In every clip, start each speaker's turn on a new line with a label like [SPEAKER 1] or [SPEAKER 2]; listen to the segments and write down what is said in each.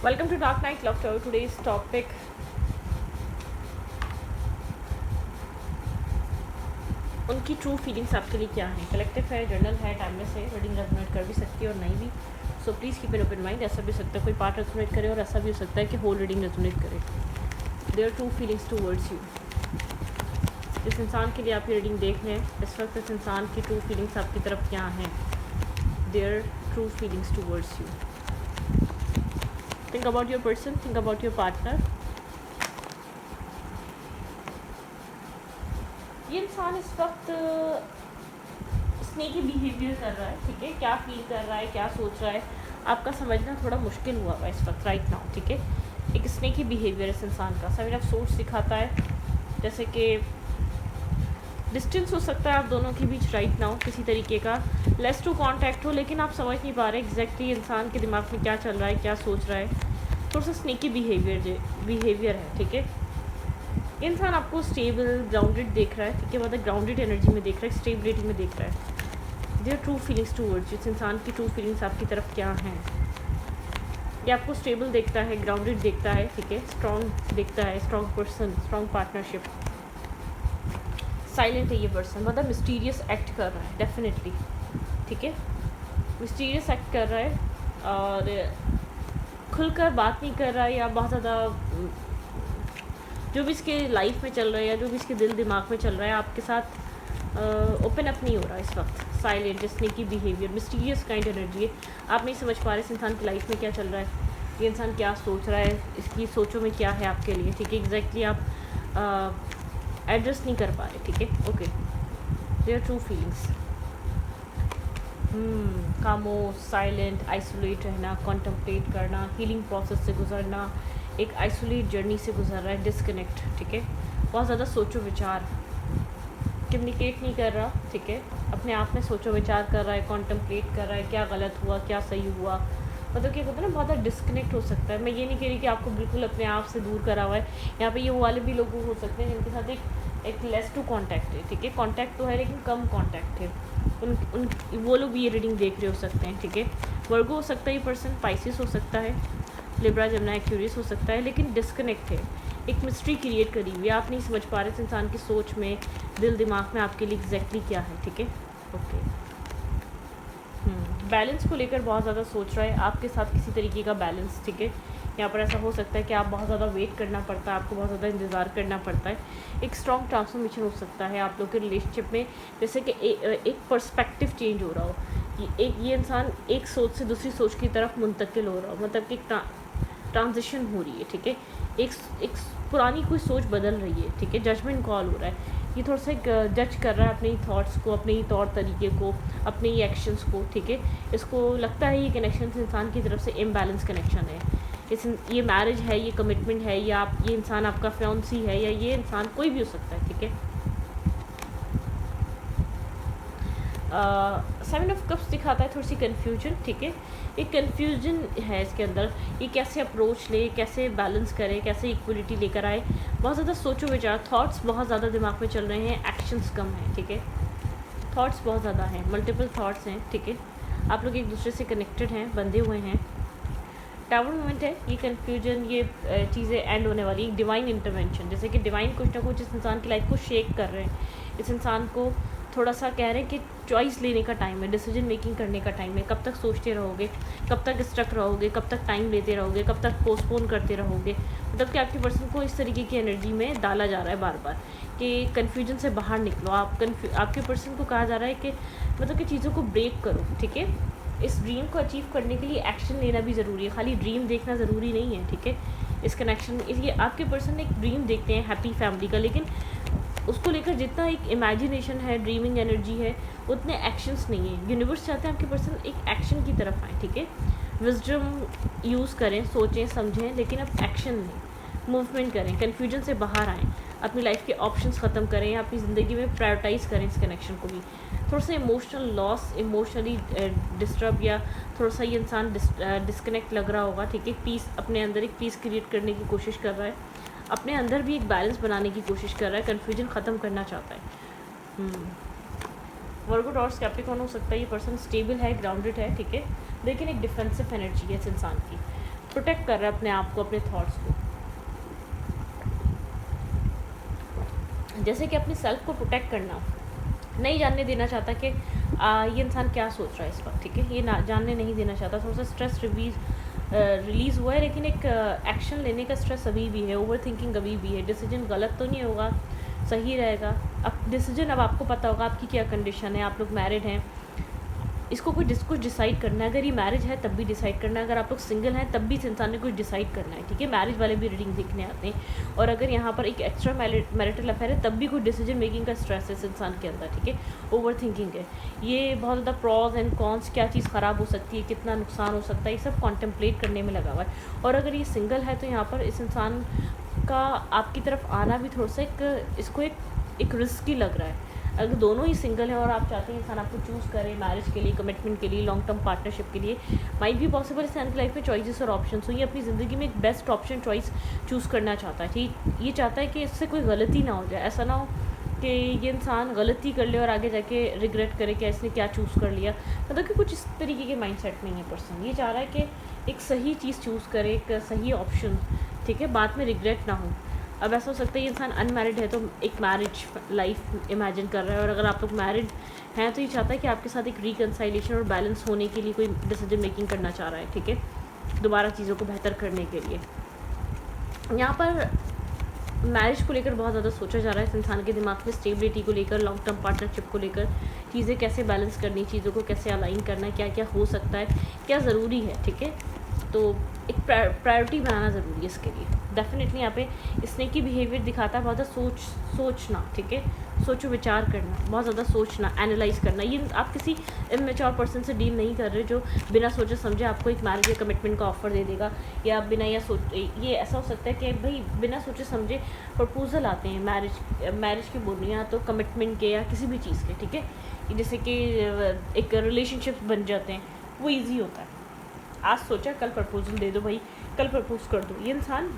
[SPEAKER 1] Welcome to Dark Night Love Story. Today's topic उनकी true feelings आपके लिए क्या हैं. कलेक्टिव है, जर्नल है, टाइमलेस है. रीडिंग रेजोनेट कर भी सकती है और नहीं भी. So please keep an open mind. ऐसा भी हो सकता है कोई पार्ट रेजोनेट करे और ऐसा भी हो सकता है कि होल रीडिंग रेजोनेट करे. Their true feelings towards you. जिस इंसान के लिए आप ये रीडिंग देख रहे हैं इस वक्त इस इंसान की ट्रू फीलिंग्स आपकी तरफ क्या हैं. Their true feelings towards you. Think about your person, think about your partner. ये इंसान इस वक्त स्नेकी बिहेवियर कर रहा है. ठीक है, क्या फील कर रहा है, क्या सोच रहा है, आपका समझना थोड़ा मुश्किल हुआ है इस वक्त राइट नाउ. ठीक है, एक स्नेकी बिहेवियर इस इंसान का सभी सोच सिखाता है. जैसे कि डिस्टेंस हो सकता है आप दोनों के बीच राइट नाउ, किसी तरीके का लेस टू कांटेक्ट हो, लेकिन आप समझ नहीं पा रहे एग्जैक्टली इंसान के दिमाग में क्या चल रहा है, क्या सोच रहा है. थोड़ा सा स्नेकी बिहेवियर है. ठीक है, इंसान आपको स्टेबल ग्राउंडेड देख रहा है. ठीक है, मतलब ग्राउंडेड एनर्जी में देख रहा है, स्टेबिलिटी में देख रहा है. देयर ट्रू फीलिंग्स टूवर्ड्स इस इंसान की ट्रू फीलिंग्स आपकी तरफ क्या हैं. ये आपको स्टेबल देखता है, ग्राउंडेड देखता है. ठीक है, स्ट्रॉन्ग देखता है, strong person, strong partnership. Silent है ये पर्सन, मतलब मिस्टीरियस एक्ट कर रहा है डेफिनेटली. ठीक है, मिस्टीरियस एक्ट कर रहा है और खुलकर बात नहीं कर रहा है, या बहुत ज़्यादा जो भी इसके लाइफ में चल रहा है या जो भी इसके दिल दिमाग में चल रहा है आपके साथ ओपन अप नहीं हो रहा इस वक्त. Silent, sneaky behaviour, mysterious kind energy है. आप नहीं समझ पा रहे इस इंसान की लाइफ में क्या चल रहा है, ये इंसान क्या सोच रहा है, इसकी सोचों में क्या है आपके लिए. ठीक है, एग्जैक्टली आप एड्रेस नहीं कर पा रहे. ठीक है, ओके. Their true feelings. खामोश, साइलेंट, आइसोलेट रहना, कॉन्टम्पलेट करना, हीलिंग प्रोसेस से गुजरना, एक आइसोलेट जर्नी से गुजर रहा है, डिस्कनेक्ट. ठीक है, बहुत ज़्यादा सोचो विचार, कम्युनिकेट नहीं कर रहा. ठीक है, अपने आप में सोचो विचार कर रहा है, कॉन्टम्पलेट कर रहा है, क्या गलत हुआ, क्या सही हुआ. मतलब क्या होता है ना, बहुत ज़्यादा डिस्कनेक्ट हो सकता है. मैं ये नहीं कह रही कि आपको बिल्कुल अपने आप से दूर करा हुआ है. यहाँ पे ये वाले भी लोग हो सकते हैं जिनके साथ एक लेस टू कॉन्टैक्ट है. ठीक है, कॉन्टैक्ट तो है लेकिन कम कॉन्टैक्ट है. उन वो लोग भी ये रीडिंग देख रहे हो सकते हैं. ठीक है, वर्गो हो सकता है ये पर्सन, पाइसिस हो सकता है, लिब्रा, जमुना, एक्यूरियस हो सकता है, लेकिन डिस्कनेक्ट है. एक मिस्ट्री क्रिएट करी हुई, आप नहीं समझ पा रहे इस इंसान की सोच में, दिल दिमाग में आपके लिए एग्जैक्टली क्या है. ठीक है, ओके. बैलेंस को लेकर बहुत ज़्यादा सोच रहा है आपके साथ, किसी तरीके का बैलेंस. ठीक है, यहाँ पर ऐसा हो सकता है कि आप बहुत ज़्यादा वेट करना पड़ता है, आपको बहुत ज़्यादा इंतज़ार करना पड़ता है. एक स्ट्रॉन्ग ट्रांसफॉर्मेशन हो सकता है आप लोग के रिलेशनशिप में, जैसे कि एक पर्सपेक्टिव चेंज हो रहा हो. ये इंसान एक सोच से दूसरी सोच की तरफ मुंतकिल हो रहा हो, मतलब कि ट्रांजिशन हो रही है. ठीक है, एक पुरानी कोई सोच बदल रही है. ठीक है, जजमेंट कॉल हो रहा है. ये थोड़ा सा जज कर रहा है अपने ही थॉट्स को, अपने ही तौर तरीके को, अपने ही एक्शंस को. ठीक है, इसको लगता है ये कनेक्शन इंसान की तरफ से इम्बैलेंस कनेक्शन है. ये मैरिज है, ये कमिटमेंट है, या ये इंसान आपका फियांसी है, या ये इंसान कोई भी हो सकता है. ठीक है, सेवन ऑफ कप्स दिखाता है थोड़ी सी कन्फ्यूजन. ठीक है, एक कन्फ्यूजन है इसके अंदर, ये कैसे अप्रोच ले, कैसे बैलेंस करे, कैसे इक्वलिटी लेकर आए. बहुत ज़्यादा सोचो विचार, थॉट्स बहुत ज़्यादा दिमाग में चल रहे हैं, एक्शंस कम हैं. ठीक है, थॉट्स बहुत ज़्यादा हैं, मल्टीपल थॉट्स हैं. ठीक है, आप लोग एक दूसरे से कनेक्टेड हैं, बंधे हुए हैं. टावर मोमेंट है, ये कन्फ्यूजन, ये चीज़ें एंड होने वाली. एक डिवाइन इंटरवेंशन, जैसे कि डिवाइन कुछ ना कुछ इस इंसान की लाइफ को शेक कर रहे हैं. इस इंसान को थोड़ा सा कह रहे हैं कि चॉइस लेने का टाइम है, डिसीजन मेकिंग करने का टाइम है. कब तक सोचते रहोगे, कब तक स्ट्रक रहोगे, कब तक टाइम लेते रहोगे, कब तक पोस्टपोन करते रहोगे. मतलब कि आपके पर्सन को इस तरीके की एनर्जी में डाला जा रहा है बार बार कि कन्फ्यूजन से बाहर निकलो. आपके पर्सन को कहा जा रहा है कि मतलब कि चीज़ों को ब्रेक करो. ठीक है, इस ड्रीम को अचीव करने के लिए एक्शन लेना भी ज़रूरी है, खाली ड्रीम देखना ज़रूरी नहीं है. ठीक है, इस कनेक्शन में इसलिए आपके पर्सन एक ड्रीम देखते हैं हैप्पी फैमिली का, लेकिन उसको लेकर जितना एक इमेजिनेशन है, ड्रीमिंग एनर्जी है, उतने एक्शंस नहीं है. यूनिवर्स चाहते हैं आपके पर्सन एक एक्शन की तरफ आए. ठीक है, विजडम यूज़ करें, सोचें समझें, लेकिन अब एक्शन लें, मूवमेंट करें, कन्फ्यूजन से बाहर आएँ, अपनी लाइफ के ऑप्शंस ख़त्म करें, अपनी ज़िंदगी में प्रायोरिटाइज़ करें इस कनेक्शन को भी. थोड़ा सा इमोशनल लॉस, इमोशनली डिस्टर्ब, या थोड़ा सा ये इंसान डिस्कनेक्ट लग रहा होगा. ठीक है, पीस अपने अंदर एक पीस क्रिएट करने की कोशिश कर रहा है, अपने अंदर भी एक बैलेंस बनाने की कोशिश कर रहा है, कन्फ्यूजन ख़त्म करना चाहता है. वर्गो, टॉरस, कैप्रिकॉर्न हो सकता है ये पर्सन स्टेबल है, ग्राउंडेड है. ठीक है, लेकिन एक डिफेंसिव एनर्जी है इस इंसान की. प्रोटेक्ट कर रहा है अपने आप को, अपने थॉट्स को। जैसे कि अपनी सेल्फ को प्रोटेक्ट करना, नहीं जानने देना चाहता कि ये इंसान क्या सोच रहा है इस वक्त, ठीक है, ये ना जानने नहीं देना चाहता। थोड़ा सा स्ट्रेस रिलीज़ हुआ है, लेकिन एक एक्शन लेने का स्ट्रेस अभी भी है, ओवर थिंकिंग अभी भी है। डिसीजन गलत तो नहीं होगा, सही रहेगा। अब डिसीजन, अब आपको पता होगा आपकी क्या कंडीशन है। आप लोग मैरिड हैं, इसको कुछ डिसाइड करना है। अगर ये मैरिज है तब भी डिसाइड करना है, अगर आप लोग सिंगल हैं तब भी इस इंसान ने कुछ डिसाइड करना है, ठीक है। मैरिज वाले भी रीडिंग देखने आते हैं। और अगर यहाँ पर एक एक्स्ट्रा मैरिटल अफेयर है तब भी कुछ डिसीजन मेकिंग का स्ट्रेस है इस इंसान के अंदर, ठीक है। ओवर थिंकिंग है, ये बहुत ज़्यादा प्रॉज एंड कॉन्स, क्या चीज़ ख़राब हो सकती है, कितना नुकसान हो सकता है, ये सब कॉन्टेम्पलेट करने में लगा हुआ है। और अगर ये सिंगल है तो यहाँ पर इस इंसान का आपकी तरफ आना भी थोड़ा सा इसको एक रिस्की लग रहा है। अगर दोनों ही सिंगल हैं और आप चाहते हैं इंसान आपको चूज़ करे मैरिज के लिए, कमिटमेंट के लिए, लॉन्ग टर्म पार्टनरशिप के लिए, माइट भी पॉसिबल इंसान की लाइफ में चॉइसेस और ऑप्शन हो। ये अपनी ज़िंदगी में एक बेस्ट ऑप्शन चॉइस चूज़ करना चाहता है, ठीक। ये चाहता है कि इससे कोई गलती ना हो जाए, ऐसा ना हो कि ये इंसान गलती कर ले और आगे जाके रिग्रेट करे कि इसने क्या चूज़ कर लिया। मतलब कि कुछ इस तरीके के माइंडसेट नहीं है पर्सन। ये चाह रहा है कि एक सही चीज़ चूज़ करे, एक सही ऑप्शन, ठीक है, बाद में रिग्रेट ना हो। अब ऐसा हो सकता है ये इंसान अनमैरिड है तो एक मैरिज लाइफ इमेजिन कर रहा है, और अगर आप लोग मैरिड हैं तो ये चाहता है कि आपके साथ एक रिकन्साइलेशन और बैलेंस होने के लिए कोई डिसीजन मेकिंग करना चाह रहा है, ठीक है, दोबारा चीज़ों को बेहतर करने के लिए। यहाँ पर मैरिज को लेकर बहुत ज़्यादा सोचा जा रहा है इस इंसान के दिमाग में, स्टेबिलिटी को लेकर, लॉन्ग टर्म पार्टनरशिप को लेकर, चीज़ें कैसे बैलेंस करनी, चीज़ों को कैसे अलाइन करना है, क्या क्या हो सकता है, क्या ज़रूरी है, ठीक है। तो एक प्रायोरिटी बनाना ज़रूरी है इसके लिए। डेफिनेटली यहाँ पे स्नेकी बिहेवियर दिखाता है, बहुत ज़्यादा सोचना, ठीक है, सोचो विचार करना, बहुत ज़्यादा सोचना, एनालाइज करना। ये आप किसी इमेच्योर पर्सन से डील नहीं कर रहे जो बिना सोचे समझे आपको एक मैरिज या कमिटमेंट का ऑफर दे देगा, या बिना ये ऐसा हो सकता है कि भाई बिना सोचे समझे प्रपोजल आते हैं मैरिज के बोल रही हैं, तो कमिटमेंट के या किसी भी चीज़ के, ठीक है। जैसे कि एक रिलेशनशिप बन जाते हैं, वो ईजी होता है। आज सोचा कल प्रपोजल दे दो भाई, कल प्रपोज कर दो। ये इंसान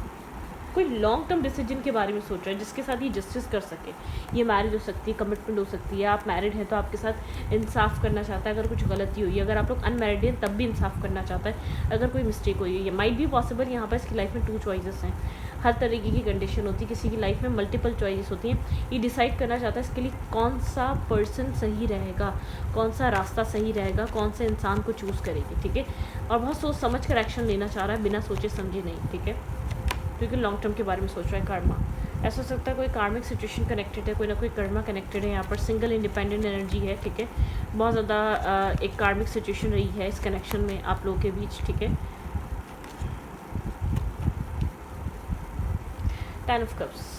[SPEAKER 1] कोई लॉन्ग टर्म डिसीजन के बारे में सोच रहा है जिसके साथ ये जस्टिस कर सके। ये मैरिज हो सकती है, कमिटमेंट हो सकती है, आप मैरिड हैं तो आपके साथ इंसाफ करना चाहता है अगर कुछ गलती हुई है, अगर आप लोग अनमैरिड हैं तब भी इंसाफ करना चाहता है अगर कोई मिस्टेक हुई है। ये माइट भी पॉसिबल, यहाँ पर इसकी लाइफ में 2 चॉइसेस हैं। हर तरीके की कंडीशन होती है, किसी की लाइफ में मल्टीपल चॉइसेस होती हैं। ये डिसाइड करना चाहता है इसके लिए कौन सा पर्सन सही रहेगा, कौन सा रास्ता सही रहेगा, कौन से इंसान को चूज़ करेगी, ठीक है। और बहुत सोच समझ कर एक्शन लेना चाह रहा है, बिना सोचे समझे नहीं, ठीक है, क्योंकि लॉन्ग टर्म के बारे में सोच रहा है। कर्मा, ऐसा हो सकता है कोई कार्मिक सिचुएशन कनेक्टेड है, कोई ना कोई कर्मा कनेक्टेड है। यहाँ पर सिंगल इंडिपेंडेंट एनर्जी है, ठीक है, बहुत ज़्यादा एक कार्मिक सिचुएशन रही है इस कनेक्शन में आप लोगों के बीच, ठीक है। 10 ऑफ कप्स,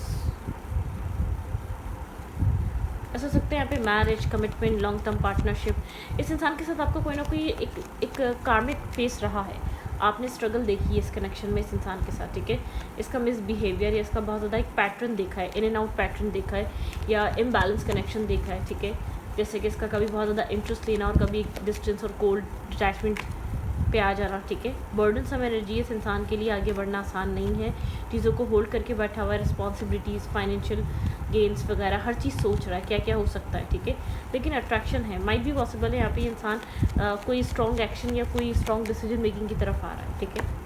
[SPEAKER 1] ऐसा हो सकता है यहाँ पे marriage, commitment, long term partnership. इस इंसान के साथ आपको कोई ना कोई एक कार्मिक फेस रहा है, आपने स्ट्रगल देखी है इस कनेक्शन में इस इंसान के साथ, ठीक है। इसका मिसबिहेवियर या इसका बहुत ज़्यादा एक पैटर्न देखा है, इन एंड आउट पैटर्न देखा है, या इम्बैलेंस कनेक्शन देखा है, ठीक है। जैसे कि इसका कभी बहुत ज़्यादा इंटरेस्ट लेना और कभी डिस्टेंस और कोल्ड डिटैचमेंट पे आ जाना, ठीक है। बर्डन सम एनर्जी इस इंसान के लिए, आगे बढ़ना आसान नहीं है, चीज़ों को होल्ड करके बैठा हुआ है, रिस्पॉन्सिबिलिटीज़, फाइनेंशियल गेंस वगैरह हर चीज़ सोच रहा है क्या क्या हो सकता है, ठीक है। लेकिन अट्रैक्शन है, माइट भी पॉसिबल है यहाँ पे इंसान कोई स्ट्रॉन्ग एक्शन या कोई स्ट्रॉन्ग डिसीजन मेकिंग की तरफ आ रहा है, ठीक है।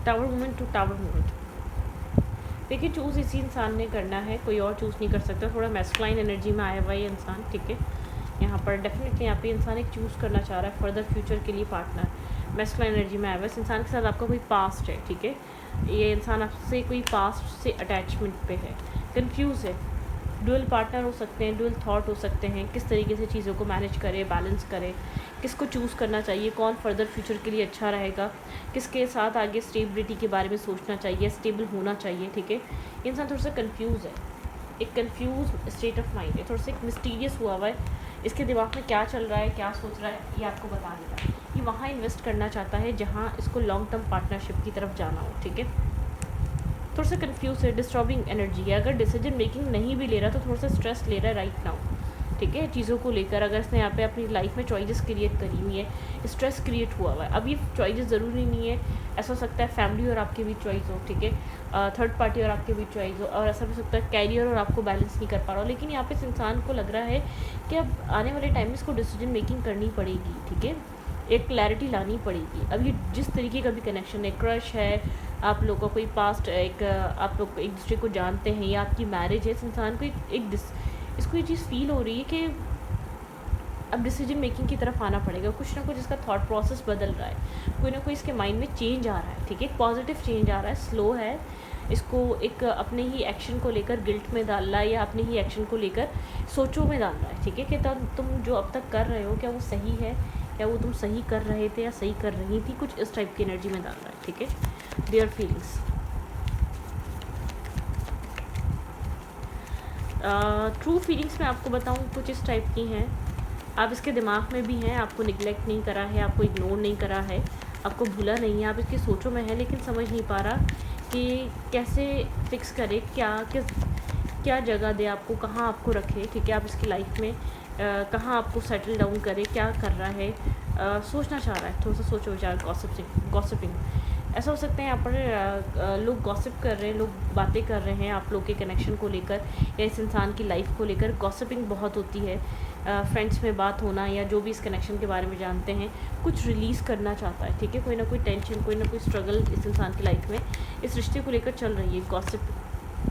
[SPEAKER 1] Tower movement to tower movement, देखिए चूज़ इसी इंसान ने करना है, कोई और चूज़ नहीं कर सकता। थोड़ा मैस्कुलाइन एनर्जी में आया हुआ ये इंसान, ठीक है। यहाँ पर डेफिनेटली यहाँ पे इंसान एक चूज़ करना चाह रहा है फर्दर फ्यूचर के लिए पार्टनर। मैस्कुलाइन एनर्जी में आया हुआ है, इस इंसान के साथ आपका कोई पास्ट है, ठीक है। ये इंसान आपसे कोई पास्ट से अटैचमेंट पे है, कंफ्यूज है। डुअल पार्टनर हो सकते हैं, डुअल थॉट हो सकते हैं, किस तरीके से चीज़ों को मैनेज करे, बैलेंस करे, किसको चूज़ करना चाहिए, कौन फर्दर फ्यूचर के लिए अच्छा रहेगा, किसके साथ आगे स्टेबिलिटी के बारे में सोचना चाहिए, स्टेबल होना चाहिए, ठीक है। इंसान थोड़ा सा कंफ्यूज है, एक कंफ्यूज स्टेट ऑफ माइंड है, थोड़ा सा एक मिस्टीरियस हुआ है। इसके दिमाग में क्या चल रहा है, क्या सोच रहा है, ये आपको बता देगा। ये वहाँ इन्वेस्ट करना चाहता है जहाँ इसको लॉन्ग टर्म पार्टनरशिप की तरफ जाना हो, ठीक है। थोड़ा सा कंफ्यूज है, डिस्टर्बिंग एनर्जी है। अगर डिसीजन मेकिंग नहीं भी ले रहा तो थोड़ा सा स्ट्रेस ले रहा है राइट नाउ, ठीक है, चीज़ों को लेकर। अगर इसने यहाँ पे अपनी लाइफ में चॉइसेस क्रिएट करी हुई है, स्ट्रेस क्रिएट हुआ हुआ है। अब ये चॉइसेस ज़रूरी नहीं है, ऐसा हो सकता है फैमिली और आपके बीच चॉइस हो, ठीक है, थर्ड पार्टी और आपके बीच चॉइस हो, और ऐसा भी हो सकता है कैरियर और आपको बैलेंस नहीं कर पा रहा हो। लेकिन यहाँ पे इस इंसान को लग रहा है कि अब आने वाले टाइम में इसको डिसीजन मेकिंग करनी पड़ेगी, ठीक है, एक क्लैरिटी लानी पड़ेगी। अब ये जिस तरीके का भी कनेक्शन है, क्रश है, आप लोग का कोई पास्ट, एक आप लोग एक दूसरे को जानते हैं, या आपकी मैरिज है, इस इंसान को इसको ये चीज़ फील हो रही है कि अब डिसीजन मेकिंग की तरफ आना पड़ेगा। कुछ ना कुछ इसका थॉट प्रोसेस बदल रहा है, कोई ना कोई इसके माइंड में चेंज आ रहा है, ठीक है, पॉजिटिव चेंज आ रहा है, स्लो है। इसको एक अपने ही एक्शन को लेकर गिल्ट में डाल रहा है, या अपने ही एक्शन को लेकर सोचों में डाल रहा है, ठीक है, कि तुम जो अब तक कर रहे हो क्या वो सही है, क्या वो तुम सही कर रहे थे या सही कर रही थी, कुछ इस टाइप की एनर्जी में डाल रहा है, ठीक है। देयर फीलिंग्स ट्रू फीलिंग्स मैं आपको बताऊँ कुछ इस टाइप की हैं। आप इसके दिमाग में भी हैं, आपको निगलेक्ट नहीं करा है, आपको इग्नोर नहीं करा है, आपको भूला नहीं है, आप इसकी सोचों में हैं, लेकिन समझ नहीं पा रहा कि कैसे फिक्स करे, क्या जगह दे आपको, कहाँ आपको रखे, ठीक है, आप इसकी लाइफ में कहाँ आपको सेटल डाउन करे, क्या कर रहा है, सोचना चाह रहा है। थोड़ा सा सोचो विचार। गॉसिपिंग ऐसा हो सकता है यहाँ पर लोग गॉसिप कर रहे हैं, लोग बातें कर रहे हैं आप लोग के कनेक्शन को लेकर या इस इंसान की लाइफ को लेकर। गॉसिपिंग बहुत होती है, फ्रेंड्स में बात होना, या जो भी इस कनेक्शन के बारे में जानते हैं, कुछ रिलीज़ करना चाहता है, ठीक है, कोई ना कोई टेंशन, कोई ना कोई स्ट्रगल इस इंसान की लाइफ में इस रिश्ते को लेकर चल रही है। गॉसिप,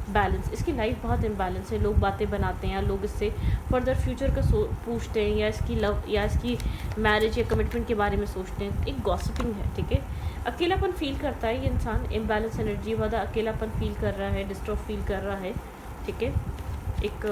[SPEAKER 1] बैलेंस, इसकी लाइफ बहुत इम्बैलेंस है। लोग बातें बनाते हैं, या लोग इससे फर्दर फ्यूचर का पूछते हैं, या इसकी लव या इसकी मैरिज या कमिटमेंट के बारे में सोचते हैं। एक गॉसिपिंग है, ठीक है। अकेलापन फील करता है ये इंसान, इम्बैलेंस एनर्जी वाला अकेलापन फील कर रहा है, डिस्टर्ब फील कर रहा है, ठीक है। एक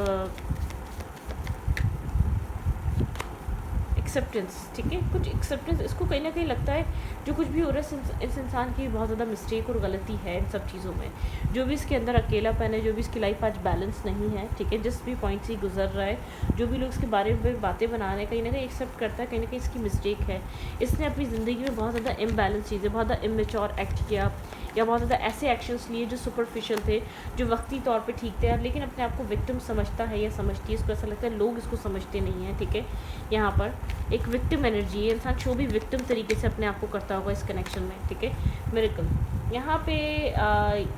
[SPEAKER 1] एक्सेप्टेंस, ठीक है, कुछ एक्सेप्टेंस। इसको कहीं ना कहीं लगता है जो कुछ भी हो रहा है इस इंसान की बहुत ज़्यादा मिस्टेक और गलती है इन सब चीज़ों में। जो भी इसके अंदर अकेलापन है, जो भी इसकी लाइफ आज बैलेंस नहीं है, ठीक है, जिस भी पॉइंट से गुजर रहा है, जो भी लोग इसके बारे में बातें बना रहे हैं, कहीं ना कहीं एक्सेप्ट करता है, कहीं ना कहीं इसकी मिस्टेक है। इसने अपनी ज़िंदगी में बहुत ज़्यादा इम्बैलेंस चीज़ें, बहुत ज़्यादा इमेच्योर एक्ट किया, या बहुत ज़्यादा ऐसे एक्शंस लिए जो सुपरफिशियल थे, जो वक्ती तौर पे ठीक थे, लेकिन अपने आप को विक्टिम समझता है या समझती है। इसको ऐसा लगता है लोग इसको समझते नहीं हैं, ठीक है। यहाँ पर एक विक्टिम एनर्जी है, इंसान जो भी विक्टिम तरीके से अपने आप को करता होगा इस कनेक्शन में, ठीक है। मिरेकल यहाँ पे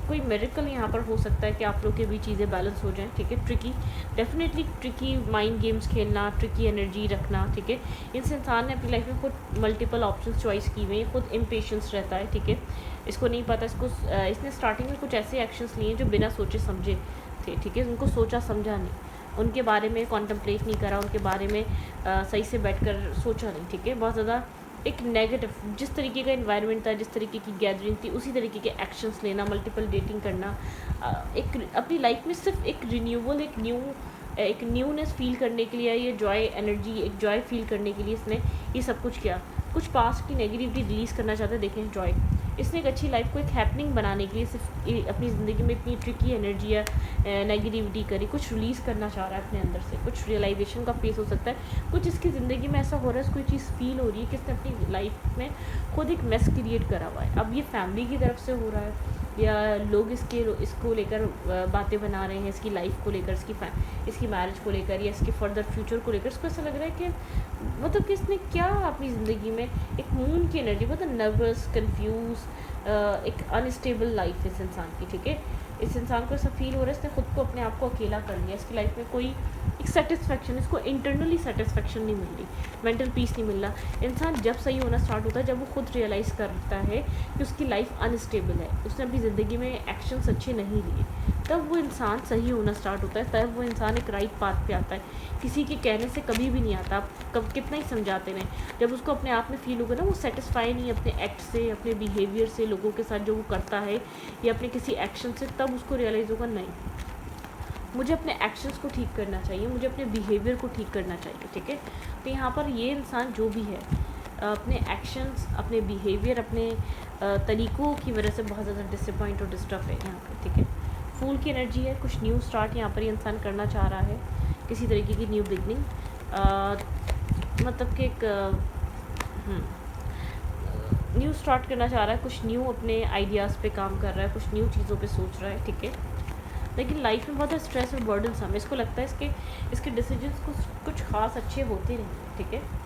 [SPEAKER 1] कोई मिरेकल यहाँ पर हो सकता है कि आप लोग के भी चीज़ें बैलेंस हो जाएं, ठीक है। Tricky, definitely tricky mind games खेलना, ट्रिकी एनर्जी रखना, ठीक है। इस इंसान ने अपनी लाइफ में खुद मल्टीपल ऑप्शन चॉइस की हुई हैं, खुद इम्पेशेंस रहता है, ठीक है। इसको नहीं पता, इसने स्टार्टिंग में कुछ ऐसे एक्शंस लिए जो बिना सोचे समझे थे, ठीक है। उनको सोचा समझा नहीं, उनके बारे में कॉन्टम्पलेट नहीं करा, उनके बारे में सही से बैठकर सोचा नहीं, ठीक है। बहुत ज़्यादा एक नेगेटिव, जिस तरीके का एनवायरनमेंट था, जिस तरीके की गैदरिंग थी, उसी तरीके के एक्शंस लेना, मल्टीपल डेटिंग करना, एक अपनी लाइफ में सिर्फ एक रिन्यूअल, एक न्यूनेस फील करने के लिए, ये जॉय एनर्जी, एक जॉय फील करने के लिए इसने ये सब कुछ किया। कुछ पास्ट की नेगेटिविटी रिलीज़ करना चाहता है, देखें जॉय। इसने एक अच्छी लाइफ को एक हैपनिंग बनाने के लिए सिर्फ अपनी ज़िंदगी में इतनी ट्रिकी एनर्जी या नेगेटिविटी करी, कुछ रिलीज़ करना चाह रहा है अपने अंदर से, कुछ रियलाइजेशन का फेस हो सकता है। कुछ इसकी ज़िंदगी में ऐसा हो रहा है, कोई चीज़ फील हो रही है कि इसने अपनी लाइफ में खुद एक मेस क्रिएट करा हुआ है। अब ये फैमिली की तरफ से हो रहा है, या लोग इसको लेकर बातें बना रहे हैं, इसकी लाइफ को लेकर, इसकी मैरिज को लेकर, या इसके फर्दर फ्यूचर को लेकर। इसको ऐसा लग रहा है कि मतलब कि इसने क्या अपनी ज़िंदगी में एक मून की एनर्जी, मतलब नर्वस, कंफ्यूज, एक अनस्टेबल लाइफ है इस इंसान की, ठीक है। इस इंसान को ऐसा फील हो रहा है इसने खुद को, अपने आप को अकेला कर लिया। इसकी लाइफ में कोई एक सेटिस्फेक्शन, इसको इंटरनली सेटिस्फेक्शन नहीं मिल रही, मेंटल पीस नहीं मिल रहा। इंसान जब सही होना स्टार्ट होता है, जब वो खुद रियलाइज़ करता है कि उसकी लाइफ अनस्टेबल है, उसने अपनी ज़िंदगी में एक्शंस अच्छे नहीं लिए, तब वो इंसान सही होना स्टार्ट होता है, तब वो इंसान एक राइट पाथ पे आता है। किसी के कहने से कभी भी नहीं आता, आप कब कितना ही समझाते रहें, जब उसको अपने आप में फील होगा ना वो सेटिस्फाई नहीं अपने एक्ट से, अपने बिहेवियर से, लोगों के साथ जो वो करता है, या अपने किसी एक्शन से, तब उसको रियलाइज़ होगा नहीं, मुझे अपने एक्शंस को ठीक करना चाहिए, मुझे अपने बिहेवियर को ठीक करना चाहिए, ठीक है। तो यहाँ पर ये इंसान जो भी है, अपने एक्शंस, अपने बिहेवियर, अपने तरीक़ों की वजह से बहुत ज़्यादा डिसअपॉइंट और डिस्टर्ब है यहाँ पर, ठीक है। फूल की एनर्जी है, कुछ न्यू स्टार्ट यहाँ पर ये इंसान करना चाह रहा है, किसी तरीके की न्यू बिगनिंग, मतलब कि एक न्यू स्टार्ट करना चाह रहा है, कुछ न्यू अपने आइडियाज़ पे काम कर रहा है, कुछ न्यू चीज़ों पे सोच रहा है, ठीक है। लेकिन लाइफ में बहुत स्ट्रेस और बर्डन सा इसको लगता है इसके डिसीजंस कुछ खास अच्छे होते नहीं हैं, ठीक है।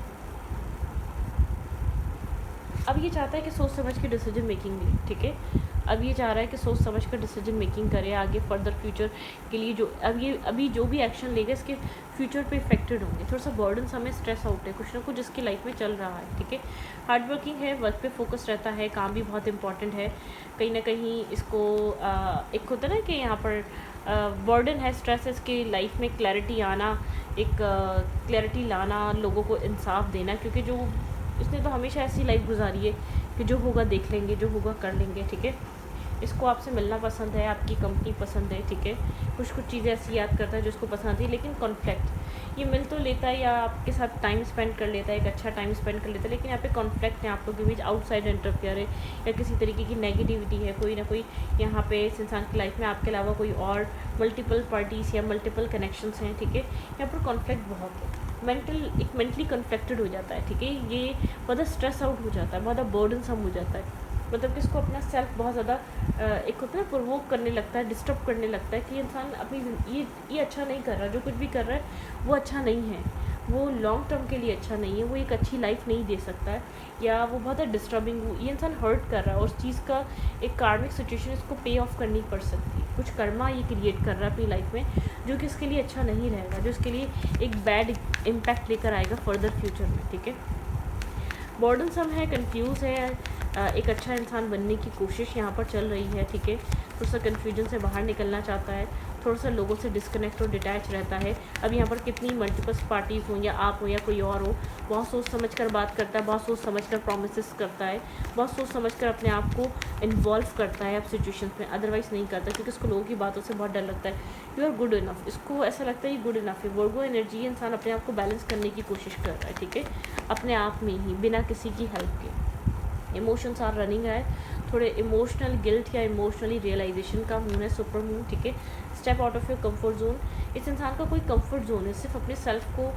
[SPEAKER 1] अब ये चाहता है कि सोच समझ के डिसीजन मेकिंग ले, ठीक है। अब ये चाह रहा है कि सोच समझ कर डिसीजन मेकिंग करे आगे फर्दर फ्यूचर के लिए, जो अभी जो भी एक्शन लेगा इसके फ्यूचर पे इफेक्टेड होंगे। थोड़ा सा बर्डन समय स्ट्रेस आउट है, कुछ ना कुछ इसकी लाइफ में चल रहा है, ठीक है। हार्ड वर्किंग है, वर्क पे फोकस रहता है, काम भी बहुत इंपॉर्टेंट है। कहीं ना कहीं इसको एक होता है ना कि यहाँ पर बर्डन है, स्ट्रेस है, इसकी लाइफ में क्लैरिटी आना, एक क्लैरिटी लाना, लोगों को इंसाफ देना, क्योंकि जो इसने तो हमेशा ऐसी लाइफ गुजारी है कि जो होगा देख लेंगे, जो होगा कर लेंगे, ठीक है। इसको आपसे मिलना पसंद है, आपकी कंपनी पसंद है, ठीक है। कुछ चीज़ें ऐसी याद करता है जो उसको पसंद है, लेकिन कॉन्फ्लिक्ट ये मिल तो लेता है या आपके साथ टाइम स्पेंड कर लेता है, एक अच्छा टाइम स्पेंड कर लेता है, लेकिन यहाँ पे कॉन्फ्लिक्ट है, आप लोगों के बीच आउटसाइड इंटरफेयर है या किसी तरीके की नेगेटिविटी है, कोई ना कोई यहाँ पे इस इंसान की लाइफ में आपके अलावा कोई और मल्टीपल पार्टीज़ या मल्टीपल कनेक्शंस हैं, ठीक है। यहाँ पर कॉन्फ्लिक्ट बहुत है, मेंटली कन्फ्लिक्टेड हो जाता है, ठीक है। ये बहुत स्ट्रेस आउट हो जाता है, बहुत बर्डन सम हो जाता है, मतलब कि इसको अपना सेल्फ बहुत ज़्यादा एक होता है ना प्रोवोक करने लगता है, डिस्टर्ब करने लगता है कि इंसान अपनी ये अच्छा नहीं कर रहा, जो कुछ भी कर रहा है वो अच्छा नहीं है, वो लॉन्ग टर्म के लिए अच्छा नहीं है, वो एक अच्छी लाइफ नहीं दे सकता है, या वो बहुत डिस्टर्बिंग, ये इंसान हर्ट कर रहा है और उस चीज़ का एक कार्मिक सिचुएशन इसको पे ऑफ करनी पड़ सकती है। कुछ कर्मा ये क्रिएट कर रहा है अपनी लाइफ में जो कि इसके लिए अच्छा नहीं रहेगा, जो इसके लिए एक बैड इम्पैक्ट लेकर आएगा फर्दर फ्यूचर में, ठीक है। बर्डन सम है, कंफ्यूज है, एक अच्छा इंसान बनने की कोशिश यहाँ पर चल रही है, ठीक है। थोड़ा सा कन्फ्यूजन से बाहर निकलना चाहता है, थोड़ा सा लोगों से डिस्कनेक्ट और डिटैच रहता है। अब यहाँ पर कितनी मल्टीपल पार्टीज़ हों या आप हो या कोई और हो, बहुत सोच समझ कर बात करता है, बहुत सोच समझ कर प्रोमिस करता है, बहुत सोच समझ कर अपने आप को इन्वॉल्व करता है अब सिचुएशंस में, अदरवाइज़ नहीं करता, क्योंकि इसको लोगों की बातों से बहुत डर लगता है। यू आर गुड इनफ, इसको ऐसा लगता है ये गुड इनफ है। वर्गो एनर्जी, इंसान अपने आप को बैलेंस करने की कोशिश कर रहा है, ठीक है, अपने आप में ही, बिना किसी की हेल्प के। इमोशंस आर रनिंग है, थोड़े इमोशनल गिल्ट या इमोशनली रियलाइजेशन का मून है, सुपर मून, ठीक है। Step out of your comfort zone, इस इंसान का कोई कंफर्ट जोन है, सिर्फ अपने सेल्फ को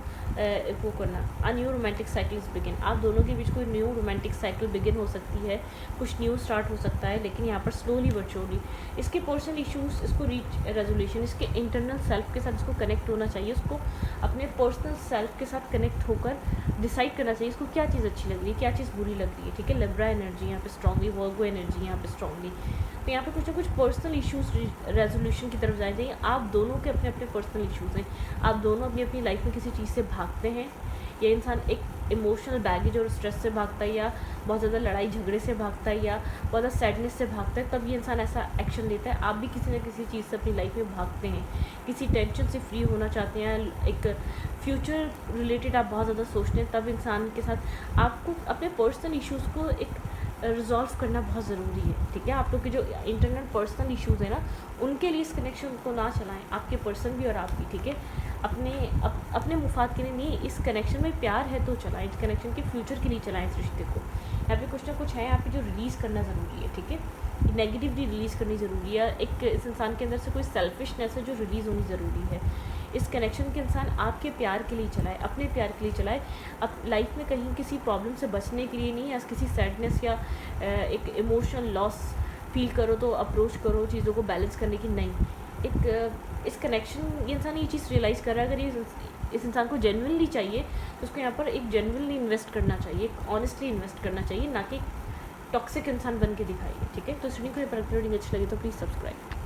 [SPEAKER 1] वो करना। A new romantic cycles begin, आप दोनों के बीच कोई न्यू रोमांटिक साइकिल बिगिन हो सकती है, कुछ न्यू स्टार्ट हो सकता है, लेकिन यहाँ पर स्लोली बट श्योरली इसके पर्सनल इश्यूज इसको रीच रेजोल्यूशन, इसके इंटरनल सेल्फ के साथ इसको कनेक्ट होना चाहिए, उसको अपने पर्सनल सेल्फ के साथ कनेक्ट होकर डिसाइड करना चाहिए इसको क्या चीज़ अच्छी लग रही है, क्या चीज़ बुरी लग रही है, ठीक है। लिब्रा एनर्जी यहाँ पे स्ट्रांगली, वर्गो एनर्जी यहाँ पे स्ट्रांगली, तो यहाँ पे कुछ ना कुछ पर्सनल इश्यूज रेजोल्यूशन की तरफ जाए जाइए। आप दोनों के अपने अपने पर्सनल इश्यूज़ हैं, आप दोनों अपनी अपनी लाइफ में किसी चीज़ से भागते हैं, या इंसान एक इमोशनल बैगेज और स्ट्रेस से भागता है, या बहुत ज़्यादा लड़ाई झगड़े से भागता है, या बहुत ज़्यादा सैडनेस से भागता है, तब ये इंसान ऐसा एक्शन लेता है। आप भी किसी न किसी चीज़ से अपनी लाइफ में भागते हैं, किसी टेंशन से फ्री होना चाहते हैं, एक फ्यूचर रिलेटेड आप बहुत ज़्यादा सोचते हैं, तब इंसान के साथ आपको अपने पर्सनल इश्यूज़ को एक रिजॉल्व करना बहुत ज़रूरी है, ठीक है। आप लोग के जो इंटरनल पर्सनल इश्यूज़ हैं ना, उनके लिए इस कनेक्शन को ना चलाएं, आपके पर्सन भी और आप भी, ठीक है। अपने मुफाद के लिए नहीं, इस कनेक्शन में प्यार है तो चलाएं, इस कनेक्शन के फ्यूचर के लिए चलाएं इस रिश्ते को। यहाँ पे कुछ ना कुछ है यहाँ पे जो रिलीज़ करना ज़रूरी है, ठीक है। नेगेटिविटी रिलीज़ करनी ज़रूरी है, एक इस इंसान के अंदर से कोई सेल्फिशनेस है जो रिलीज़ होनी ज़रूरी है। इस कनेक्शन के इंसान आपके प्यार के लिए चलाए, अपने प्यार के लिए चलाए, अब लाइफ में कहीं किसी प्रॉब्लम से बचने के लिए नहीं, या किसी सैडनेस या एक इमोशनल लॉस फील करो तो अप्रोच करो चीज़ों को बैलेंस करने की, नहीं। एक इस कनेक्शन ये इंसान ये चीज़ रियलाइज़ कर रहा है, अगर ये इस इंसान को जेन्युइनली चाहिए तो उसको यहाँ पर एक जेन्युइनली इन्वेस्ट करना चाहिए, एक ऑनेस्टली इन्वेस्ट करना चाहिए, ना कि टॉक्सिक इंसान बन के दिखाइए, ठीक है। तो स्टूडियो को ये पर्टिकुलर रीडिंग अच्छी लगी तो प्लीज़ सब्सक्राइब।